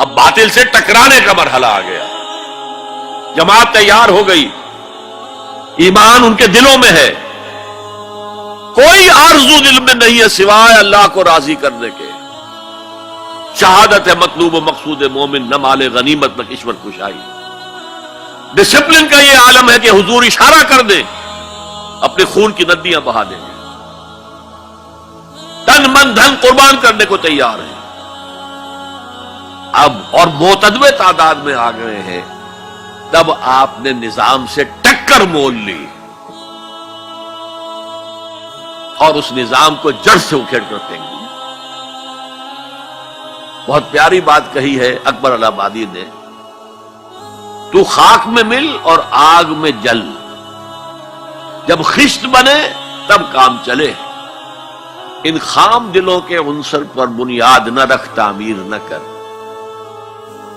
اب باطل سے ٹکرانے کا مرحلہ آ گیا، جماعت تیار ہو گئی، ایمان ان کے دلوں میں ہے، کوئی آرزو دل میں نہیں ہے سوائے اللہ کو راضی کرنے کے۔ شہادت ہے مطلوب و مقصود مومن، نہ مال غنیمت نہ کشور کشائی۔ ڈسپلن کا یہ عالم ہے کہ حضور اشارہ کر دیں اپنے خون کی ندیاں بہا دیں گے، تن من دھن قربان کرنے کو تیار ہیں۔ اب اور معتدوے تعداد میں آ گئے ہیں، تب آپ نے نظام سے ٹکر مول لی اور اس نظام کو جڑ سے اکھیڑ کر پھینک دیا۔ بہت پیاری بات کہی ہے اکبر الہ آبادی نے، تو خاک میں مل اور آگ میں جل، جب خشت بنے تب کام چلے، ان خام دلوں کے عنصر پر بنیاد نہ رکھ، تعمیر نہ کر۔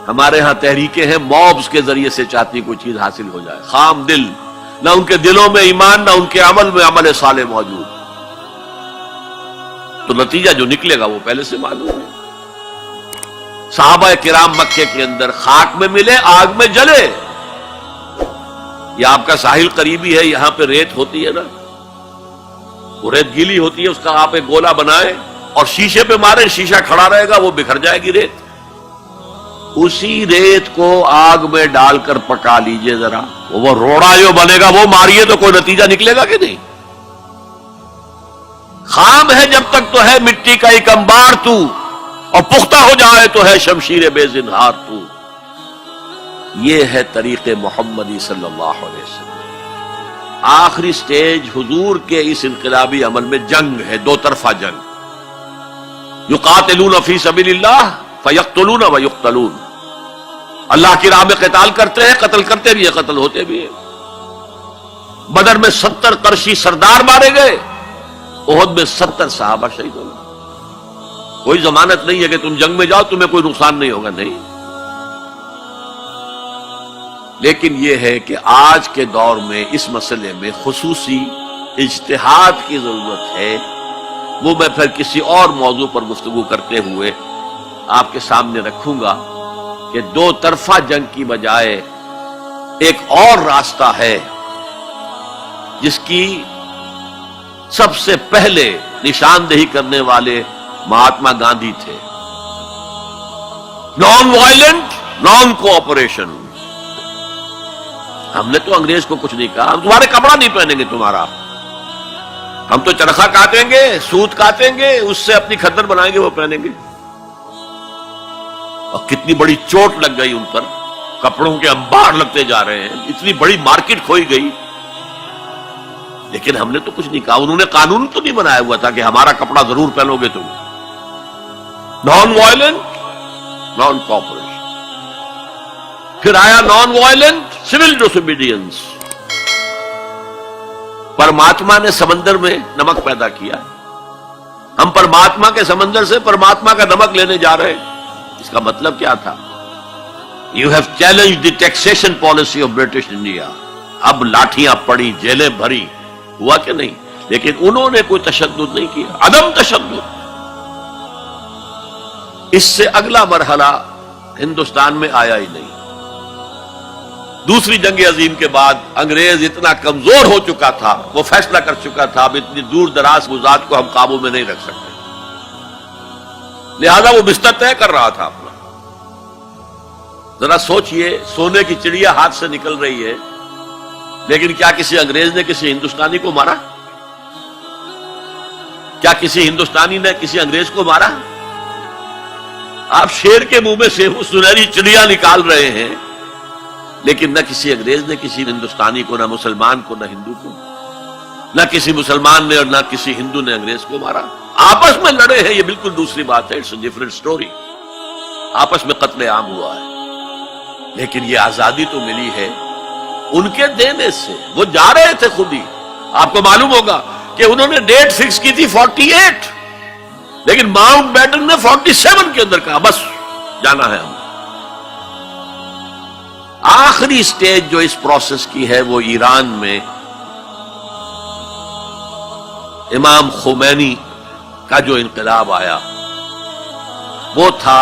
ہمارے ہاں تحریکیں ہیں موبز کے ذریعے سے چاہتی کوئی چیز حاصل ہو جائے، خام دل، نہ ان کے دلوں میں ایمان، نہ ان کے عمل میں عمل صالح موجود، تو نتیجہ جو نکلے گا وہ پہلے سے معلوم ہے۔ صحابہ کرام مکے کے اندر خاک میں ملے، آگ میں جلے۔ یہ آپ کا ساحل قریبی ہے، یہاں پہ ریت ہوتی ہے نا، وہ ریت گیلی ہوتی ہے، اس کا آپ ایک گولا بنائے اور شیشے پہ مارے، شیشہ کھڑا رہے گا، وہ بکھر جائے گی ریت۔ اسی ریت کو آگ میں ڈال کر پکا لیجئے ذرا، وہ روڑا جو بنے گا وہ ماریے تو کوئی نتیجہ نکلے گا کہ نہیں؟ خام ہے جب تک تو ہے مٹی کا ایک انبار تو، اور پختہ ہو جائے تو ہے شمشیر بے زنہار تو۔ یہ ہے طریق محمدی صلی اللہ علیہ وسلم۔ آخری سٹیج حضور کے اس انقلابی عمل میں جنگ ہے، دو طرفہ جنگ۔ یقاتلون فی سبیل اللہ فیقتلون ویقتلون، اللہ کی راہ میں قتال کرتے ہیں، قتل کرتے بھی ہیں، قتل ہوتے بھی ہیں۔ بدر میں 70 قرشی سردار مارے گئے، احد میں 70 صحابہ شہید ہو گئے۔ کوئی ضمانت نہیں ہے کہ تم جنگ میں جاؤ تمہیں کوئی نقصان نہیں ہوگا، نہیں۔ لیکن یہ ہے کہ آج کے دور میں اس مسئلے میں خصوصی اجتہاد کی ضرورت ہے، وہ میں پھر کسی اور موضوع پر گفتگو کرتے ہوئے آپ کے سامنے رکھوں گا کہ دو طرفہ جنگ کی بجائے ایک اور راستہ ہے جس کی سب سے پہلے نشاندہی کرنے والے مہاتما گاندھی تھے۔ Non violent, naan cooperation. ہم نے تو انگریز کو کچھ نہیں کہا، ہم تمہارے کپڑا نہیں پہنیں گے تمہارا، ہم تو چرخہ کاٹیں گے، سوت کاٹیں گے، اس سے اپنی کھدر بنائیں گے، وہ پہنیں گے۔ اور کتنی بڑی چوٹ لگ گئی ان پر، کپڑوں کے انبار لگتے جا رہے ہیں، اتنی بڑی مارکیٹ کھوئی گئی، لیکن ہم نے تو کچھ نہیں کہا۔ انہوں نے قانون تو نہیں بنایا ہوا تھا کہ ہمارا کپڑا ضرور پہنو گے تم۔ Non violent, naan cooperation. پھر آیا نان وائلنٹ سول ڈس اوبیڈینس۔ پرماتما نے سمندر میں نمک پیدا کیا، ہم پرماتما کے سمندر سے پرماتما کا نمک لینے جا رہے ہیں۔ اس کا مطلب کیا تھا؟ You have challenge the taxation policy of British India. اب لاٹھیاں پڑی، جیلیں بھری، ہوا کہ نہیں؟ لیکن انہوں نے کوئی تشدد نہیں کیا، عدم تشدد۔ اس سے اگلا مرحلہ ہندوستان میں آیا ہی نہیں۔ دوسری جنگ عظیم کے بعد انگریز اتنا کمزور ہو چکا تھا، وہ فیصلہ کر چکا تھا اب اتنی دور دراز گزات کو ہم قابو میں نہیں رکھ سکتے، لہذا وہ بستر طے کر رہا تھا اپنا۔ ذرا سوچئے، سونے کی چڑیا ہاتھ سے نکل رہی ہے، لیکن کیا کسی انگریز نے کسی ہندوستانی کو مارا؟ کیا کسی ہندوستانی نے کسی انگریز کو مارا؟ آپ شیر کے منہ میں سے وہ سنہری چڑیا نکال رہے ہیں، لیکن نہ کسی انگریز نے کسی ہندوستانی کو، نہ مسلمان کو، نہ ہندو کو، نہ کسی مسلمان نے اور نہ کسی ہندو نے انگریز کو مارا۔ آپس میں لڑے ہیں، یہ بالکل دوسری بات ہے، اٹس اے ڈفرنٹ سٹوری۔ آپس میں قتل عام ہوا ہے، لیکن یہ آزادی تو ملی ہے ان کے دینے سے۔ وہ جا رہے تھے خود ہی، آپ کو معلوم ہوگا کہ انہوں نے ڈیٹ فکس کی تھی 48، لیکن ماؤنٹ بیٹن نے 47 کے اندر کہا بس جانا ہے ہم۔ آخری سٹیج جو اس پروسیس کی ہے وہ ایران میں امام خمینی کا جو انقلاب آیا وہ تھا